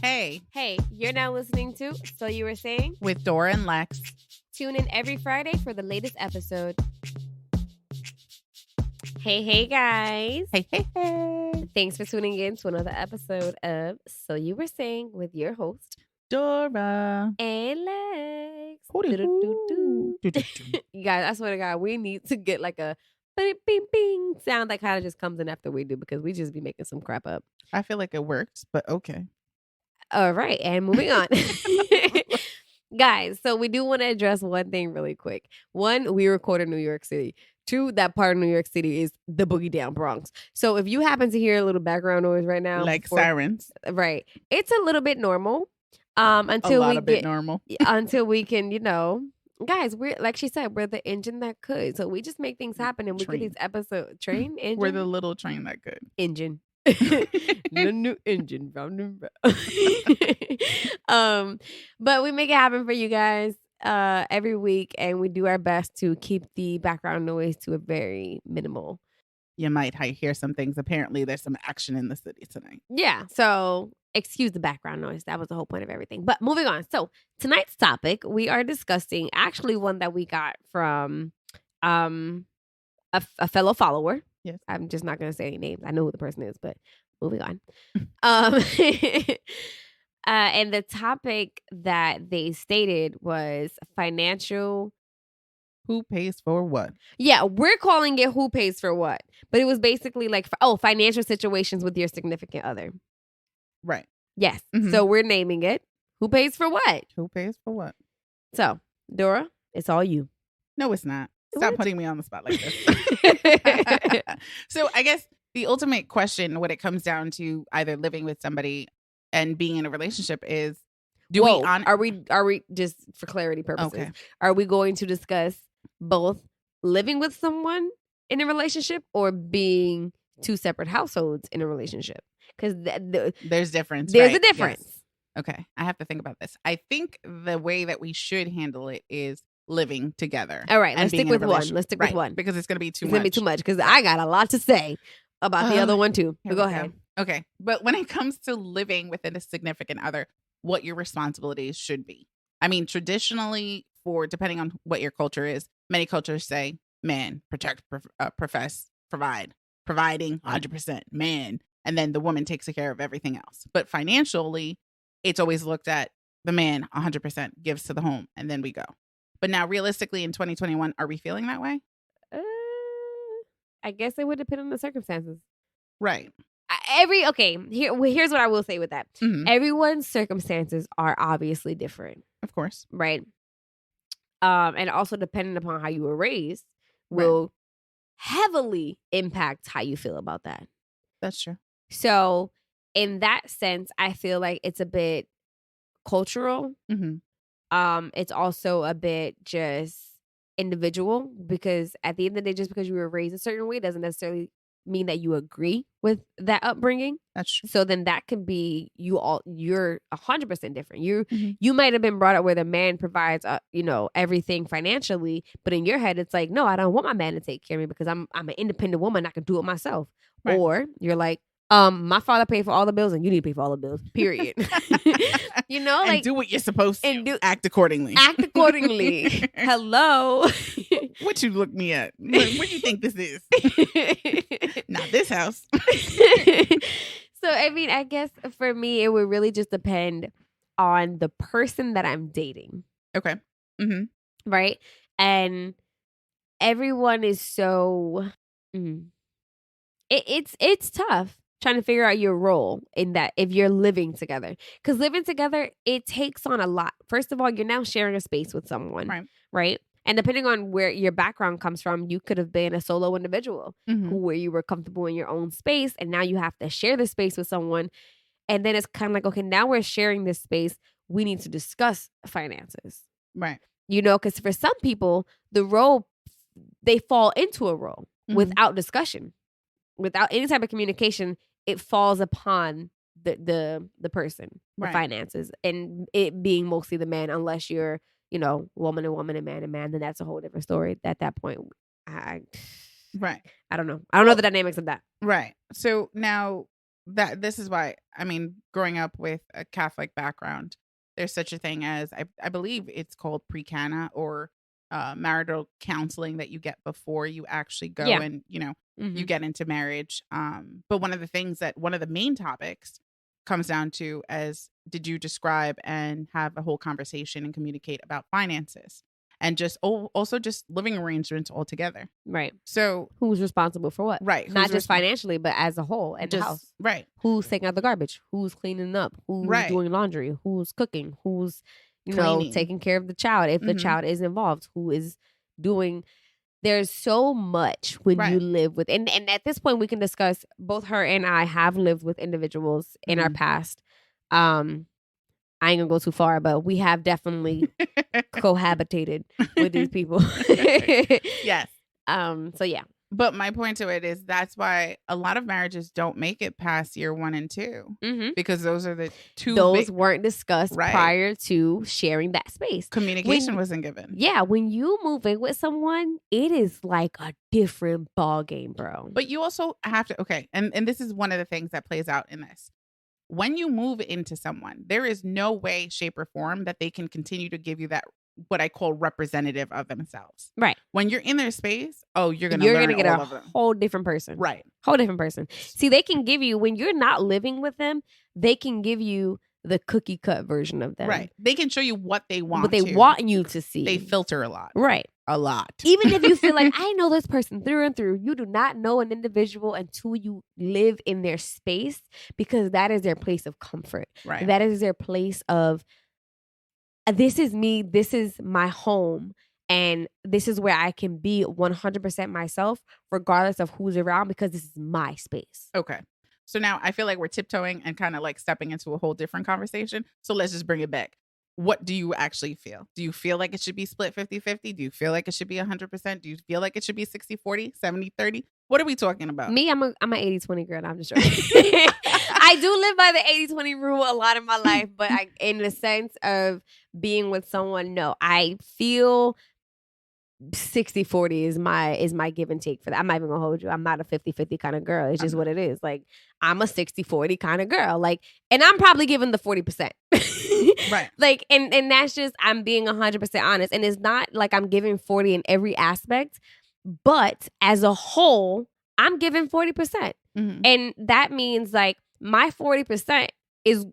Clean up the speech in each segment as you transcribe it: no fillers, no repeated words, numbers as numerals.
Hey. Hey, you're now listening to So You Were Saying With Dora and Lex. Tune in every Friday for the latest episode. Hey, guys. Hey. Thanks for tuning in to another episode of So You Were Saying with your host, Dora. and Lex. Hooty-hoo. You guys, I swear to God, we need to get like a bing bing sound that kind of just comes in after we do, because we just be making some crap up. I feel like it works, but okay. All right, and moving on. Guys, so we do want to address one thing really quick. One, we record in New York City. Two, that part of New York City is the boogie down Bronx. So if you happen to hear a little background noise right now, Like sirens. Right, it's a little bit normal. Until we can, guys, we're, like she said, we're the engine that could. So we just make things happen, and we get these episodes. Train engine. We're the little train that could. Engine. The new engine. But we make it happen for you guys every week, and we do our best to keep the background noise to a very minimal. You might hear some things. Apparently there's some action in the city tonight. Yeah, so excuse the background noise. That was the whole point of everything. But moving on. So tonight's topic, we are discussing actually one that we got from a fellow follower. Yes. I'm just not going to say any names. I know who the person is, but moving on. And the topic that they stated was financial. Who pays for what? Yeah, we're calling it who pays for what. But it was basically like, financial situations with your significant other. Right. Yes. Mm-hmm. So we're naming it who pays for what. Who pays for what? So, Dora, it's all you. No, it's not. Stop putting me on the spot like this. So I guess the ultimate question when it comes down to either living with somebody and being in a relationship is, are we just for clarity purposes, okay, are we going to discuss both living with someone in a relationship or being two separate households in a relationship? Because there's difference. There's a difference. Yes. Okay, I have to think about this. I think the way that we should handle it is living together. All right, let's stick with one. With one. Because it's going to be too much. It's going to be too much because I got a lot to say about the other one too. Go ahead. Okay. But when it comes to living within a significant other, what your responsibilities should be. I mean, traditionally, depending on what your culture is, many cultures say, man, protect, profess, provide. Providing 100%, man. And then the woman takes care of everything else. But financially, it's always looked at the man 100% gives to the home, and then we go. But now, realistically, in 2021, are we feeling that way? I guess it would depend on the circumstances. Right. Here's what I will say with that. Mm-hmm. Everyone's circumstances are obviously different. Of course. Right. And also depending upon how you were raised will heavily impact how you feel about that. That's true. So in that sense, I feel like it's a bit cultural. Mm-hmm. It's also a bit just individual, because at the end of the day, just because you were raised a certain way doesn't necessarily mean that you agree with that upbringing. That's true. So then that can be you're 100% different. You might have been brought up where the man provides everything financially, but in your head it's like, no, I don't want my man to take care of me because I'm an independent woman. I can do it myself. Right. Or you're like, my father paid for all the bills and you need to pay for all the bills, period. And do what you're supposed to. And act accordingly. Hello. What you look me at? What do you think this is? Not this house. So, I mean, I guess for me, it would really just depend on the person that I'm dating. Okay. Mm-hmm. Right? And everyone is so... It's tough trying to figure out your role in that if you're living together. Because living together, it takes on a lot. First of all, you're now sharing a space with someone. Right? And depending on where your background comes from, you could have been a solo individual where you were comfortable in your own space, and now you have to share the space with someone. And then it's kind of like, okay, now we're sharing this space. We need to discuss finances. Right. Because for some people, the role, they fall into a role without discussion. Without any type of communication, it falls upon the person, the finances, and it being mostly the man, unless you're, woman and woman and man, then that's a whole different story. At that point, I don't know. I don't know the dynamics of that. Right. So now this is why, I mean, growing up with a Catholic background, there's such a thing as, I believe it's called pre-cana or marital counseling that you get before you actually go and, you get into marriage. But one of the main topics comes down to as, did you describe and have a whole conversation and communicate about finances? And just also just living arrangements altogether. Right. So who's responsible for what? Right. Not just financially, but as a whole in the house. Right. Who's taking out the garbage? Who's cleaning up? Who's doing laundry? Who's cooking? Who's, taking care of the child? If the child is involved, who is doing... There's so much when you live with... And at this point, we can discuss, both her and I have lived with individuals in our past. I ain't gonna go too far, but we have definitely cohabitated with these people. Yes. So yeah. But my point to it is that's why a lot of marriages don't make it past year 1 and 2 because those are the two. Those weren't discussed prior to sharing that space. Communication wasn't given. Yeah, when you move in with someone, it is like a different ball game, bro. But you also have to and this is one of the things that plays out in this. When you move into someone, there is no way, shape, or form that they can continue to give you that, what I call representative of themselves. Right. When you're in their space, you're gonna get a whole different person. Right. Whole different person. See, they can give you, when you're not living with them, they can give you the cookie cut version of them. Right. They can show you what they want. What they want you to see. They filter a lot. Right. A lot. Even if you feel like, I know this person through and through, you do not know an individual until you live in their space, because that is their place of comfort. Right. That is their place of, this is me, this is my home, and this is where I can be 100% myself, regardless of who's around, because this is my space. Okay. So now I feel like we're tiptoeing and kind of like stepping into a whole different conversation. So let's just bring it back. What do you actually feel? Do you feel like it should be split 50-50? Do you feel like it should be 100%? Do you feel like it should be 60-40, 70-30? What are we talking about? Me, I'm an 80-20 girl. I'm just joking. I do live by the 80-20 rule a lot in my life, but in the sense of being with someone, no, I feel 60-40 is my give and take for that. I'm not even gonna hold you. I'm not a 50-50 kind of girl. It's just what it is. Like, I'm a 60-40 kind of girl. Like, and I'm probably giving the 40%. Right. Like, and that's just, I'm being 100% honest. And it's not like I'm giving 40 in every aspect, but as a whole, I'm giving 40%. And that means like my 40% is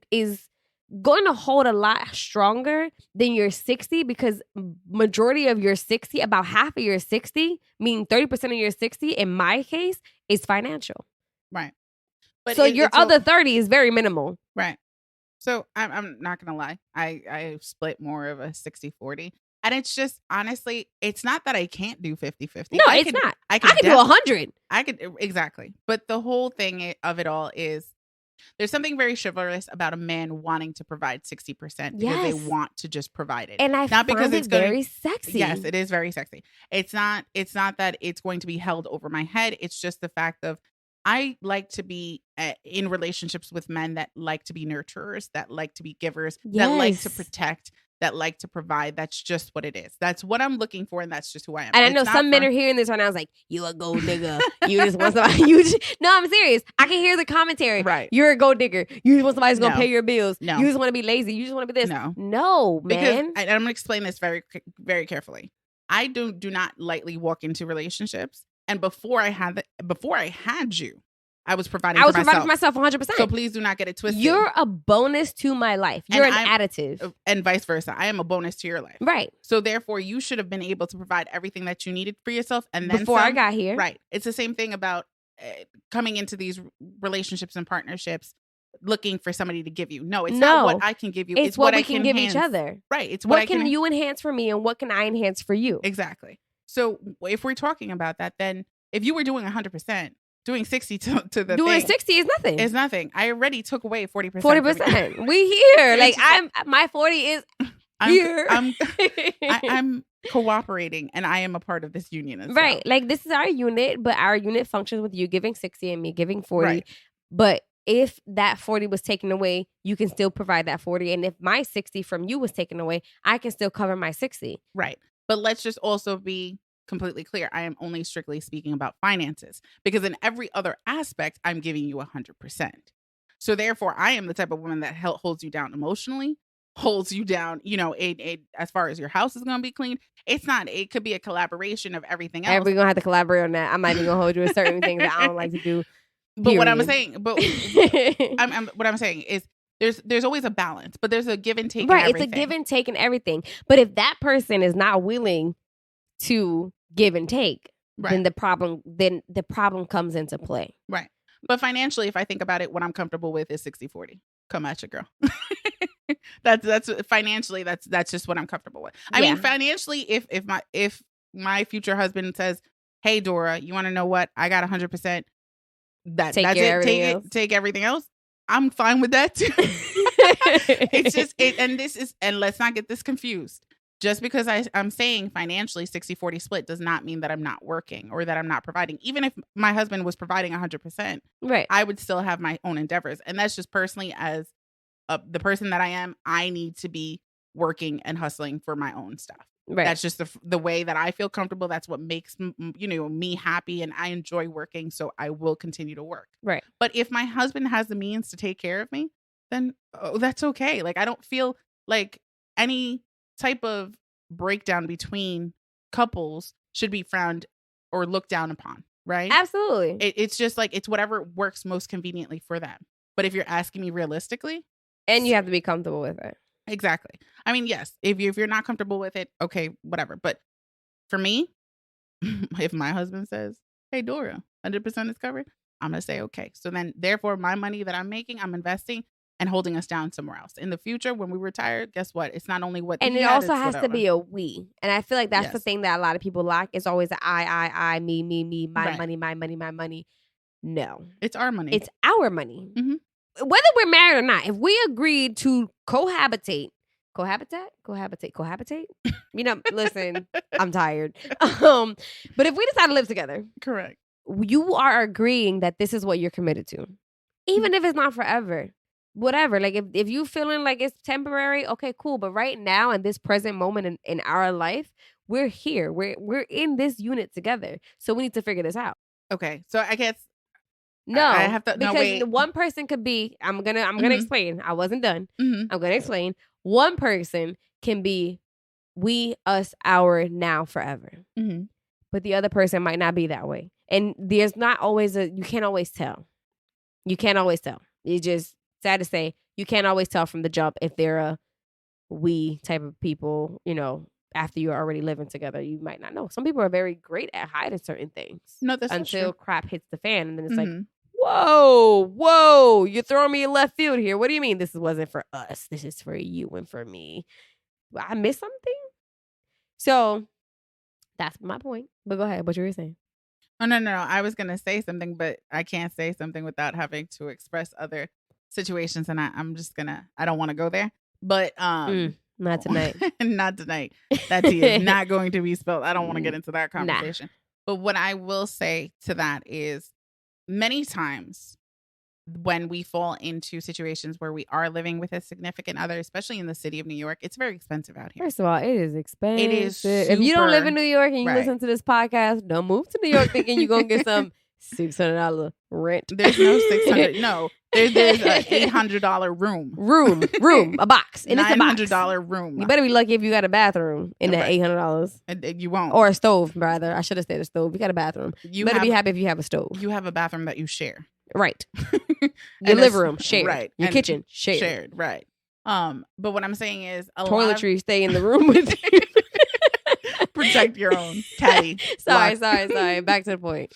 going to hold a lot stronger than your 60, because majority of your 60, about half of your 60, meaning 30% of your 60 in my case, is financial. Right. But so your other 30 is very minimal. Right. So I'm not going to lie. I split more of a 60-40. And it's just, honestly, it's not that I can't do 50-50. No, it's not. I can do 100. I could, exactly. But the whole thing of it all is, there's something very chivalrous about a man wanting to provide 60% because they want to just provide it. And I not because it's very sexy. Yes, it is very sexy. It's not that it's going to be held over my head. It's just the fact of, I like to be in relationships with men that like to be nurturers, that like to be givers, that like to protect, that like to provide. That's just what it is. That's what I'm looking for, and that's just who I am. And I know some men are hearing this right now. I was like, you a gold digger. You just want somebody. No, I'm serious. I can hear the commentary. Right. You're a gold digger. You just want somebody who's going to pay your bills. No. You just want to be lazy. You just want to be this. No, man. Because, and I'm going to explain this very, very carefully. I do not lightly walk into relationships. And before I had you, I was providing for myself 100%. So please do not get it twisted. You're a bonus to my life. You're an additive. And vice versa. I am a bonus to your life. Right. So therefore, you should have been able to provide everything that you needed for yourself. And then before I got here. Right. It's the same thing about coming into these relationships and partnerships, looking for somebody to give you. No, it's not what I can give you. It's what we can give each other. Right. It's what can you enhance for me and what can I enhance for you? Exactly. So if we're talking about that, then if you were doing 100%, doing 60 to the doing thing, 60 is nothing. It's nothing. I already took away 40%. 40%. We here. Like my 40 is here. I'm cooperating, and I am a part of this union as well. Right. Like, this is our unit, but our unit functions with you giving 60 and me giving 40. Right. But if that 40 was taken away, you can still provide that 40. And if my 60 from you was taken away, I can still cover my 60. Right. But let's just also be completely clear. I am only strictly speaking about finances, because in every other aspect, I'm giving you 100%. So therefore, I am the type of woman that holds you down emotionally, holds you down, as far as your house is going to be clean. It could be a collaboration of everything else. And we're going to have to collaborate on that. I'm not even going to hold you with certain things that I don't like to do. But what I'm saying is there's always a balance, but there's a give and take. Right. It's a give and take in everything. But if that person is not willing to give and take, then the problem comes into play. Right. But financially, if I think about it, what I'm comfortable with is 60-40. Come at you, girl. That's financially, that's just what I'm comfortable with. I mean, financially, if my future husband says, "Hey, Dora, you want to know what? I got 100%. That's it. Take everything else." I'm fine with that too. It's just and let's not get this confused. Just because I'm saying financially 60-40 split does not mean that I'm not working or that I'm not providing. Even if my husband was providing 100%, right, I would still have my own endeavors. And that's just personally as the person that I am, I need to be working and hustling for my own stuff. Right. That's just the way that I feel comfortable. That's what makes me happy, and I enjoy working. So I will continue to work. Right. But if my husband has the means to take care of me, then that's okay. Like, I don't feel like any type of breakdown between couples should be frowned or looked down upon. Right. Absolutely. It's just like, it's whatever works most conveniently for them. But if you're asking me realistically, and you have to be comfortable with it. Exactly. I mean, yes, if you're not comfortable with it, okay, whatever. But for me, if my husband says, "Hey, Dora, 100% is covered," I'm going to say, okay. So then, therefore, my money that I'm making, I'm investing and holding us down somewhere else. In the future, when we retire, guess what? It's not only what and it also has to be a we. And I feel like that's the thing that a lot of people lack. It's always I, me, my money, my money, my money. No. It's our money. It's our money. Mm-hmm. Whether we're married or not, if we agreed to cohabitate. Listen, I'm tired. But if we decide to live together, correct, you are agreeing that this is what you're committed to, even if it's not forever. Whatever. Like if you feeling like it's temporary, okay, cool. But right now, in this present moment in our life, we're here. We're in this unit together. So we need to figure this out. Okay, so I guess. No, I have to, because one person could be. I'm gonna explain. I wasn't done. Mm-hmm. I'm gonna explain. One person can be we, us, our, now, forever. Mm-hmm. But the other person might not be that way. And there's not always you can't always tell. You can't always tell. It's just sad to say, you can't always tell from the jump if they're a we type of people, after you're already living together. You might not know. Some people are very great at hiding certain things. No, that's until crap hits the fan. And then it's like, whoa, you're throwing me in left field here. What do you mean this wasn't for us? This is for you and for me. I missed something? So that's my point. But go ahead. What you were saying? Oh, no. I was going to say something, but I can't say something without having to express other situations. And I'm just going to, I don't want to go there. But not tonight. Not tonight. That tea is not going to be spilled. I don't want to get into that conversation. But what I will say to that is, many times when we fall into situations where we are living with a significant other, especially in the city of New York, it's very expensive out here. First of all, it is expensive. It is if you don't live in New York and you listen to this podcast, don't move to New York thinking you're going to get some $600 rent. There's no $600. No, there's an $800 room. Room, a box. And $900 room. You better be lucky if you got a bathroom in that $800. And you won't. Or a stove, rather. I should have said a stove. You got a bathroom. You better be happy if you have a stove. You have a bathroom that you share. Right. Your living room, shared. Right. Your kitchen, shared. Shared, right. But what I'm saying is toiletries stay in the room with you. Protect your own caddy. Sorry. Back to the point.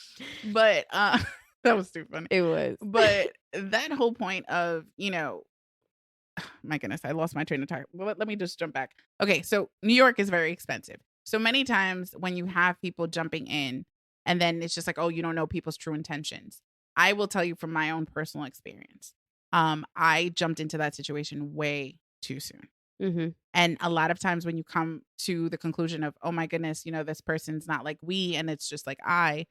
But that was too funny. It was. But that whole point of, my goodness, I lost my train of thought. Let me just jump back. Okay, so New York is very expensive. So many times when you have people jumping in and then it's just like, oh, you don't know people's true intentions. I will tell you from my own personal experience. I jumped into that situation way too soon. Mm-hmm. And a lot of times when you come to the conclusion of, oh my goodness, this person's not like we, and it's just like a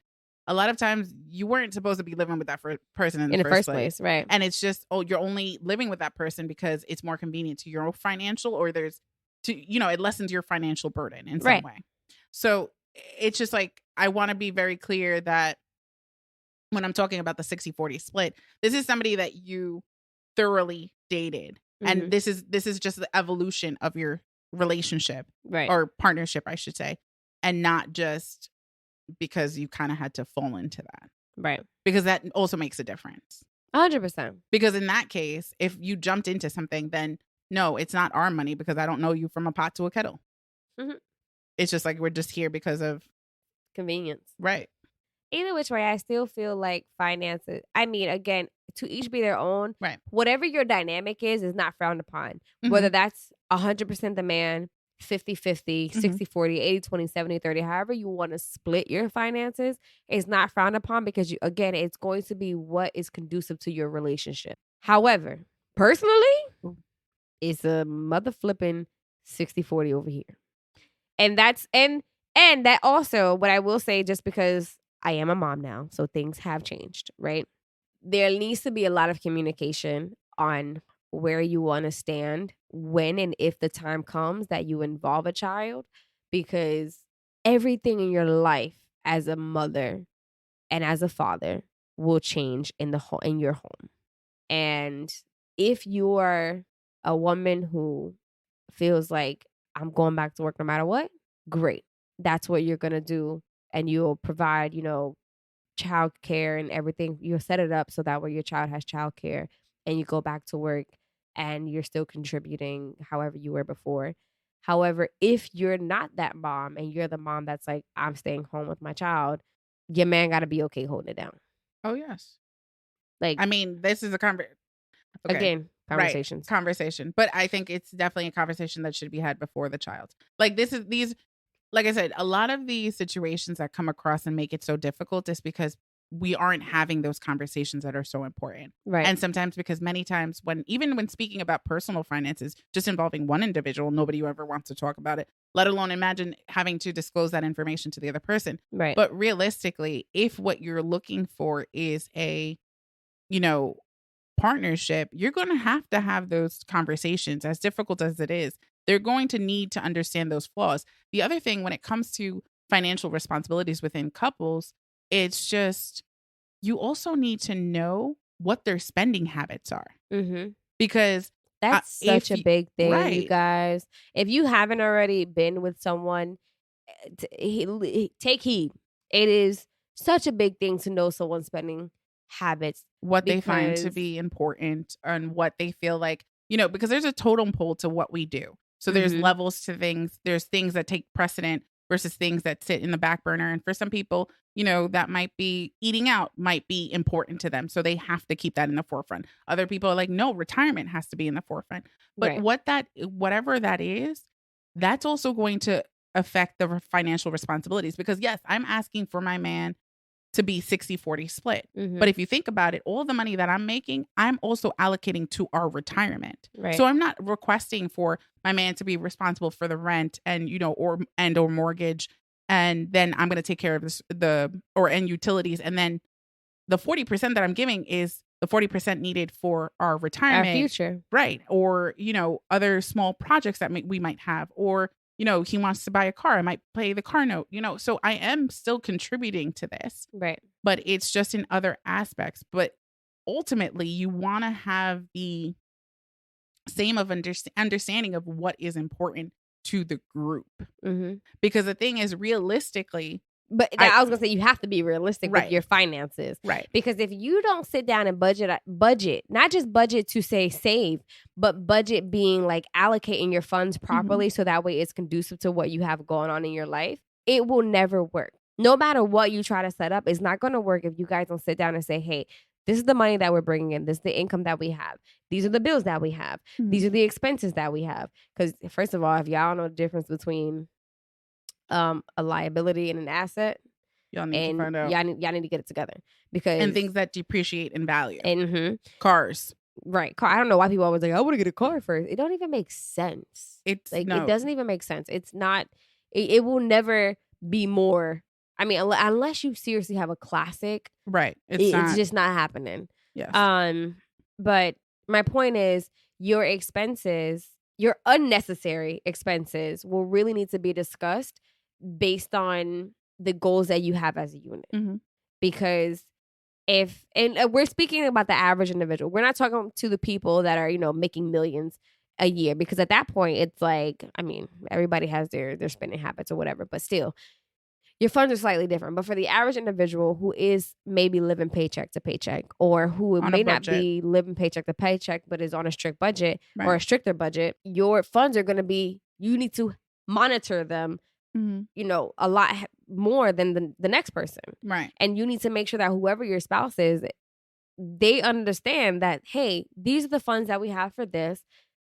lot of times you weren't supposed to be living with that person in the first place. Right. And it's just, oh, you're only living with that person because it's more convenient to your financial, or it lessens your financial burden in some way. So it's just like, I want to be very clear that when I'm talking about the 60-40 split, this is somebody that you thoroughly dated. And this is just the evolution of your relationship, right, or partnership, I should say, and not just because you kind of had to fall into that, right, because that also makes a difference. 100%. Because in that case, if you jumped into something, then no, it's not our money because I don't know you from a pot to a kettle. It's just like we're just here because of convenience, right? Either which way, I still feel like finances, I mean, again, to each be their own. Right. Whatever your dynamic is not frowned upon. Whether that's 100% the man, 50-50, 60-40, 80-20, 70-30, however you want to split your finances, is not frowned upon because, again, it's going to be what is conducive to your relationship. However, personally, it's a mother flipping 60-40 over here. And that's, and that also, what I will say, just because I am a mom now, so things have changed, right? There needs to be a lot of communication on where you want to stand when and if the time comes that you involve a child, because everything in your life as a mother and as a father will change in your home. And if you are a woman who feels like I'm going back to work no matter what, great. That's what you're going to do. And you'll provide, child care and everything. You'll set it up so that way your child has child care and you go back to work and you're still contributing however you were before. However, if you're not that mom and you're the mom that's like, I'm staying home with my child, your man got to be okay holding it down. Oh, yes. Like, I mean, this is a conversation. Conversations. Right. Conversation. But I think it's definitely a conversation that should be had before the child. Like like I said, a lot of these situations that come across and make it so difficult is because we aren't having those conversations that are so important. Right. And sometimes because many times even when speaking about personal finances, just involving one individual, nobody ever wants to talk about it, let alone imagine having to disclose that information to the other person. Right. But realistically, if what you're looking for is a, partnership, you're going to have those conversations, as difficult as it is. They're going to need to understand those flaws. The other thing, when it comes to financial responsibilities within couples, it's just, you also need to know what their spending habits are. Because that's such a big thing, right, you guys. If you haven't already been with someone, take heed. It is such a big thing to know someone's spending habits, what they find to be important, and what they feel like, because there's a totem pole to what we do. So there's levels to things. There's things that take precedent versus things that sit in the back burner. And for some people, that might be eating out might be important to them. So they have to keep that in the forefront. Other people are like, no, retirement has to be in the forefront. But right, whatever that is, that's also going to affect the financial responsibilities. Because yes, I'm asking for my man to be 60-40 split. But if you think about it, all the money that I'm making, I'm also allocating to our retirement. Right. So I'm not requesting for my man to be responsible for the rent and, or mortgage. And then I'm going to take care of and utilities. And then the 40% that I'm giving is the 40% needed for our retirement. Our future. Right. Or, other small projects that we might have, or, he wants to buy a car, I might pay the car note, so I am still contributing to this. Right. But it's just in other aspects. But ultimately, you want to have the same of understanding of what is important to the group. Because the thing is, realistically, but I was going to say, you have to be realistic right, with your finances. Right. Because if you don't sit down and budget, not just budget to say save, but budget being like allocating your funds properly so that way it's conducive to what you have going on in your life, it will never work. No matter what you try to set up, it's not going to work if you guys don't sit down and say, hey, this is the money that we're bringing in. This is the income that we have. These are the bills that we have. These are the expenses that we have. Because first of all, if y'all know the difference between a liability and an asset, y'all need to find out. Y'all need to get it together, because and things that depreciate in value. Cars, right? Car. I don't know why people always like, I want to get a car first. It don't even make sense. It doesn't even make sense. It's not. It will never be more. I mean, unless you seriously have a classic, right? It's just not happening. Yes. But my point is, your expenses, your unnecessary expenses, will really need to be discussed based on the goals that you have as a unit. Because and we're speaking about the average individual. We're not talking to the people that are, making millions a year, because at that point it's like, I mean, everybody has their spending habits or whatever, but still your funds are slightly different. But for the average individual who is maybe living paycheck to paycheck, or who may not be living paycheck to paycheck but is on a strict budget, right, or a stricter budget, your funds are going to be, you need to monitor them, a lot more than the next person. Right. And you need to make sure that whoever your spouse is, they understand that, hey, these are the funds that we have for this.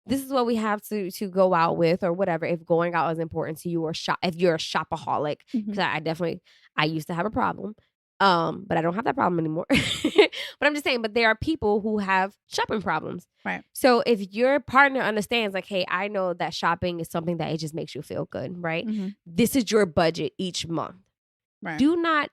This is what we have to go out with, or whatever, if going out is important to you, or if you're a shopaholic. Because I used to have a problem, but I don't have that problem anymore. But I'm just saying, but there are people who have shopping problems. Right. So if your partner understands, like, hey, I know that shopping is something that it just makes you feel good, right? This is your budget each month. Right. Do not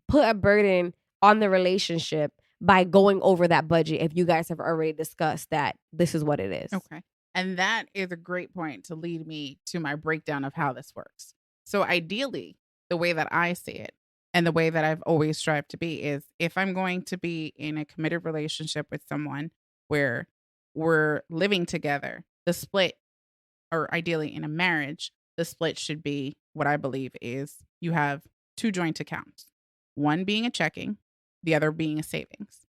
put a burden on the relationship by going over that budget if you guys have already discussed that this is what it is. Okay. And that is a great point to lead me to my breakdown of how this works. So ideally, the way that I see it, and the way that I've always strived to be, is if I'm going to be in a committed relationship with someone where we're living together, the split, or ideally in a marriage, the split should be what I believe is you have two joint accounts, one being a checking, the other being a savings.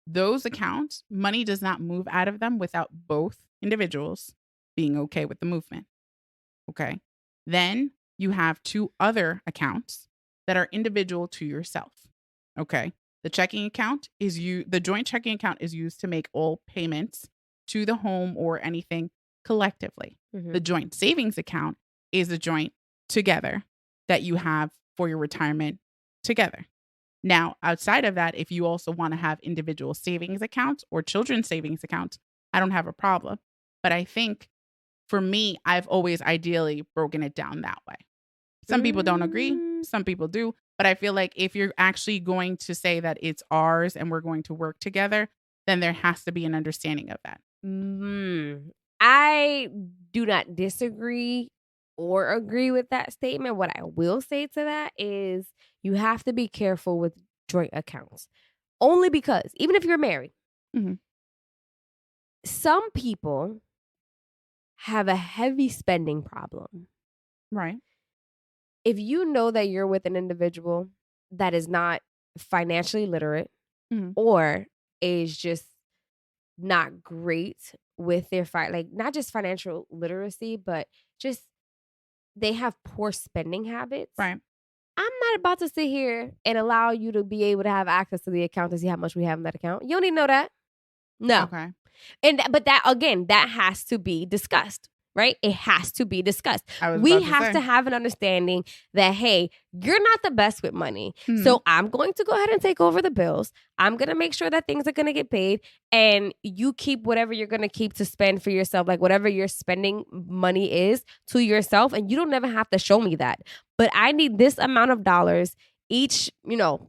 Those accounts, money does not move out of them without both individuals being okay with the movement. Okay. Then you have two other accounts that are individual to yourself. Okay. The checking account the joint checking account is used to make all payments to the home or anything collectively. The joint savings account is a joint together that you have for your retirement together. Now, outside of that, if you also want to have individual savings accounts or children's savings accounts, I don't have a problem. But I think for me, I've always ideally broken it down that way. Some people don't agree. Some people do. But I feel like if you're actually going to say that it's ours and we're going to work together, then there has to be an understanding of that. I do not disagree or agree with that statement. What I will say to that is you have to be careful with joint accounts. Only because, even if you're married, some people have a heavy spending problem. Right. If you know that you're with an individual that is not financially literate or is just not great with their not just financial literacy, but just they have poor spending habits. Right. I'm not about to sit here and allow you to be able to have access to the account to see how much we have in that account. You don't need to know that. No. Okay. But that, again, that has to be discussed, right? It has to be discussed. We have to have an understanding that, hey, you're not the best with money. So I'm going to go ahead and take over the bills. I'm going to make sure that things are going to get paid, and you keep whatever you're going to keep to spend for yourself, like whatever your spending money is to yourself. And you don't ever have to show me that. But I need this amount of dollars each,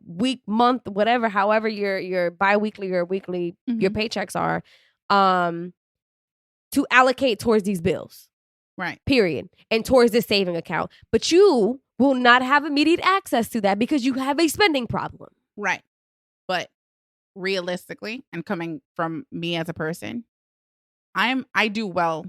week, month, whatever, however your bi-weekly or weekly, your paychecks are, to allocate towards these bills. Right. Period. And towards this saving account. But you will not have immediate access to that because you have a spending problem. Right. But realistically, and coming from me as a person, I do well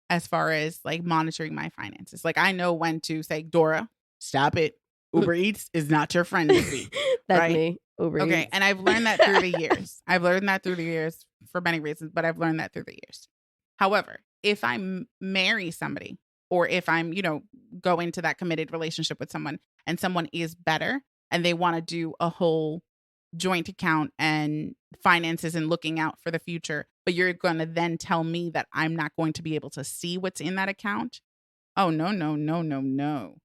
as far as like monitoring my finances. Like I know when to say, Dora, stop it. Uber Eats is not your friend this week. That's right? me. Uber Eats. And I've learned that through the years. I've learned that through the years for many reasons, but I've learned that through the years. However, if I marry somebody, or if I'm, go into that committed relationship with someone and someone is better and they want to do a whole joint account and finances and looking out for the future, but you're going to then tell me that I'm not going to be able to see what's in that account. Oh, no.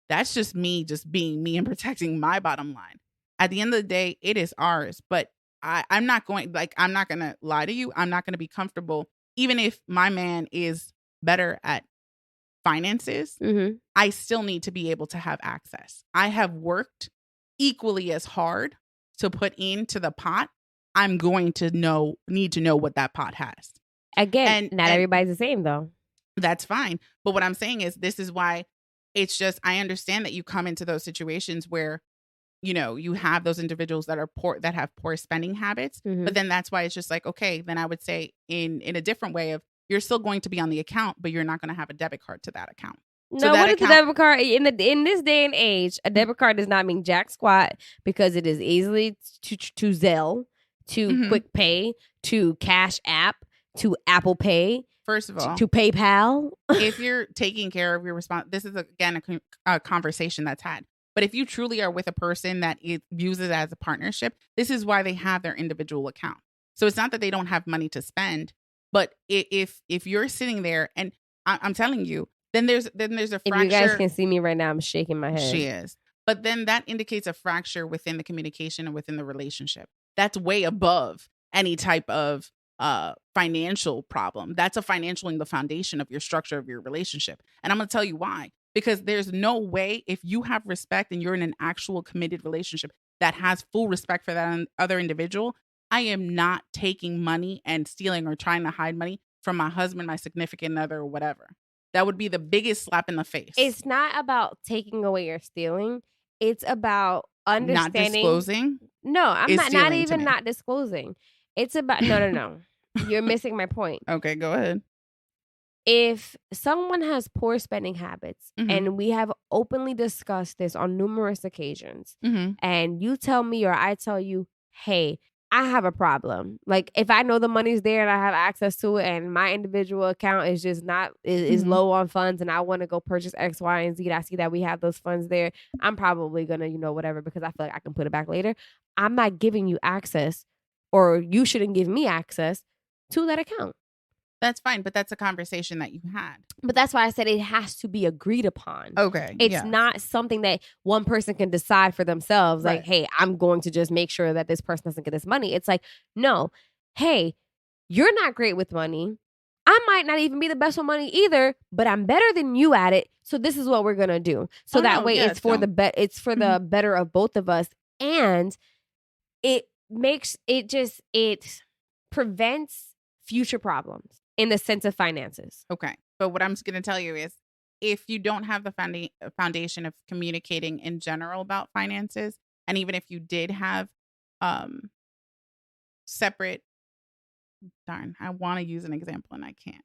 That's just me just being me and protecting my bottom line. At the end of the day, it is ours, but I'm not going to lie to you. I'm not going to be comfortable. Even if my man is better at finances, I still need to be able to have access. I have worked equally as hard to put into the pot. I'm going to need to know what that pot has. Again, not everybody's the same though. That's fine. But what I'm saying is, this is why it's just, I understand that you come into those situations where you know, you have those individuals that are poor, that have poor spending habits. But then that's why it's just like, okay, then I would say in a different way of, you're still going to be on the account, but you're not going to have a debit card to that account. No, what is the debit card? In this day and age, a debit card does not mean jack squat, because it is easily to Zelle, to Quick Pay, to Cash App, to Apple Pay. First of all, to PayPal. If you're taking care of your response, this is again a conversation that's had. But if you truly are with a person that it uses as a partnership, this is why they have their individual account. So it's not that they don't have money to spend, but if you're sitting there, and I'm telling you, then there's a fracture. If you guys can see me right now, I'm shaking my head. She is. But then that indicates a fracture within the communication and within the relationship. That's way above any type of financial problem. That's a financial in the foundation of your structure of your relationship. And I'm going to tell you why. Because there's no way, if you have respect and you're in an actual committed relationship that has full respect for that other individual, I am not taking money and stealing or trying to hide money from my husband, my significant other, or whatever. That would be the biggest slap in the face. It's not about taking away or stealing. It's about understanding. Not disclosing? No, I'm not even not disclosing. It's about, no. You're missing my point. Okay, go ahead. If someone has poor spending habits, and we have openly discussed this on numerous occasions, and you tell me or I tell you, hey, I have a problem. Like, if I know the money's there and I have access to it, and my individual account is just not is low on funds, and I want to go purchase X, Y, and Z, I see that we have those funds there, I'm probably gonna, whatever, because I feel like I can put it back later. I'm not giving you access, or you shouldn't give me access to that account. That's fine, but that's a conversation that you had. But that's why I said it has to be agreed upon. Okay. It's not something that one person can decide for themselves. Right. Like, hey, I'm going to just make sure that this person doesn't get this money. It's like, no, hey, you're not great with money. I might not even be the best with money either, but I'm better than you at it. So this is what we're going to do. So it's for the better of both of us. And it prevents future problems. In the sense of finances. Okay. But what I'm going to tell you is, if you don't have the foundation of communicating in general about finances, and even if you did have separate, I want to use an example and I can't,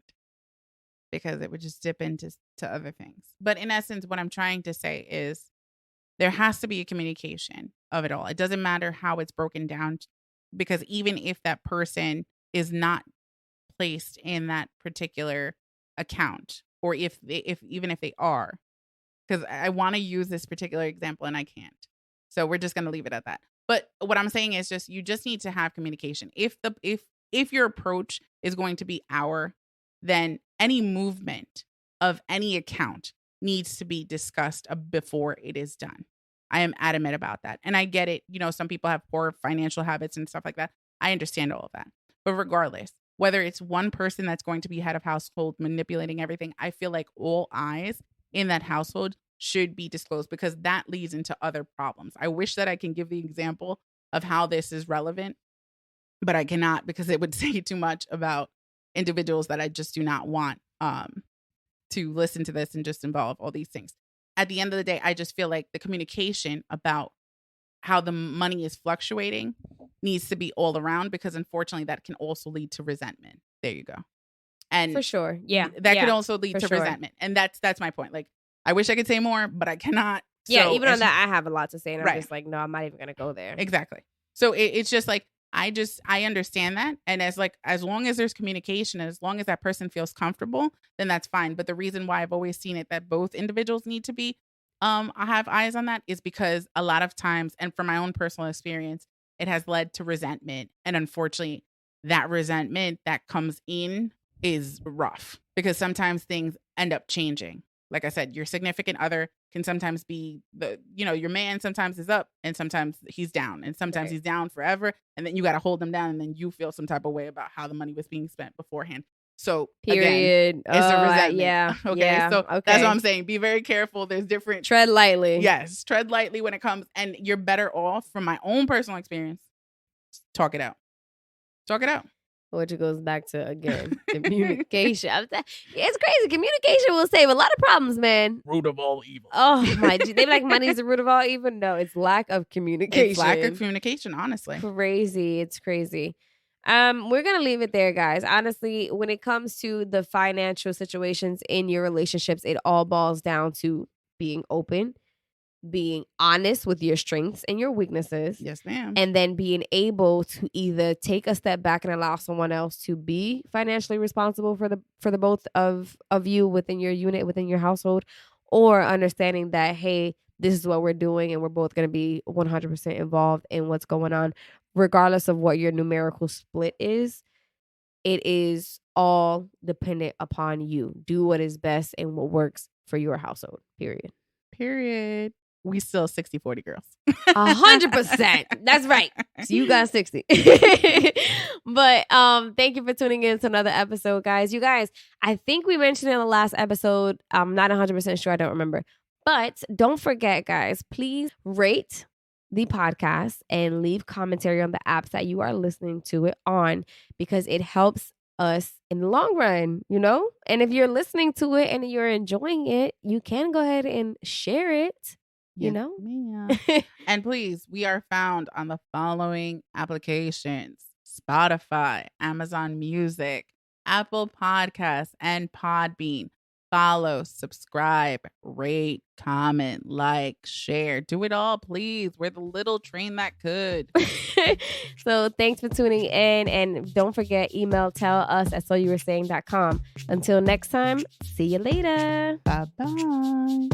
because it would just dip into other things. But in essence, what I'm trying to say is, there has to be a communication of it all. It doesn't matter how it's broken down, because even if that person is not placed in that particular account, or even if they are, because I want to use this particular example and I can't, so we're just going to leave it at that. But what I'm saying is, you just need to have communication. If your approach is going to be then any movement of any account needs to be discussed before it is done. I am adamant about that, and I get it. Some people have poor financial habits and stuff like that. I understand all of that, but regardless, whether it's one person that's going to be head of household manipulating everything, I feel like all eyes in that household should be disclosed, because that leads into other problems. I wish that I can give the example of how this is relevant, but I cannot, because it would say too much about individuals that I just do not want to listen to this and just involve all these things. At the end of the day, I just feel like the communication about how the money is fluctuating needs to be all around, because unfortunately that can also lead to resentment. There you go. And for sure. Yeah. That could also lead to resentment. And that's my point. Like, I wish I could say more, but I cannot. Yeah. Even on that, I have a lot to say, and I'm just like, no, I'm not even going to go there. Exactly. So it's just like, I understand that. And as long as there's communication, and as long as that person feels comfortable, then that's fine. But the reason why I've always seen it that both individuals need to be, I have eyes on that, is because a lot of times, and from my own personal experience, it has led to resentment. And unfortunately, that resentment that comes in is rough, because sometimes things end up changing. Like I said, your significant other can sometimes be your man sometimes is up and sometimes he's down, and sometimes he's down forever. And then you got to hold them down, and then you feel some type of way about how the money was being spent beforehand. So period. Again, it's a resentment. Yeah. Okay. Yeah, so that's what I'm saying. Be very careful. There's different. Tread lightly. Yes. Tread lightly when it comes. And you're better off, from my own personal experience, talk it out. Talk it out. Which goes back to, again, communication. It's crazy. Communication will save a lot of problems, man. Root of all evil. Oh, my. They be like, money's the root of all evil. No, it's lack of communication. It's lack of communication, honestly. Crazy. It's crazy. We're going to leave it there, guys. Honestly, when it comes to the financial situations in your relationships, it all boils down to being open, being honest with your strengths and your weaknesses. Yes, ma'am. And then being able to either take a step back and allow someone else to be financially responsible for the both of you within your unit, within your household, or understanding that, hey, this is what we're doing and we're both going to be 100% involved in what's going on, regardless of what your numerical split is. It is all dependent upon you. Do what is best and what works for your household, period. We still 60-40 girls. 100%. That's right. So you got 60. But thank you for tuning in to another episode, guys. You guys, I think we mentioned in the last episode, I'm not 100% sure, I don't remember. But don't forget, guys, please rate the podcast and leave commentary on the apps that you are listening to it on, because it helps us in the long run, you know? And if you're listening to it and you're enjoying it, you can go ahead and share it. You know? And please, we are found on the following applications: Spotify, Amazon Music, Apple Podcasts, and Podbean. Follow, subscribe, rate, comment, like, share. Do it all, please. We're the little train that could. So thanks for tuning in. And don't forget, email tellusasoyouweresaying.com. Until next time, see you later. Bye-bye.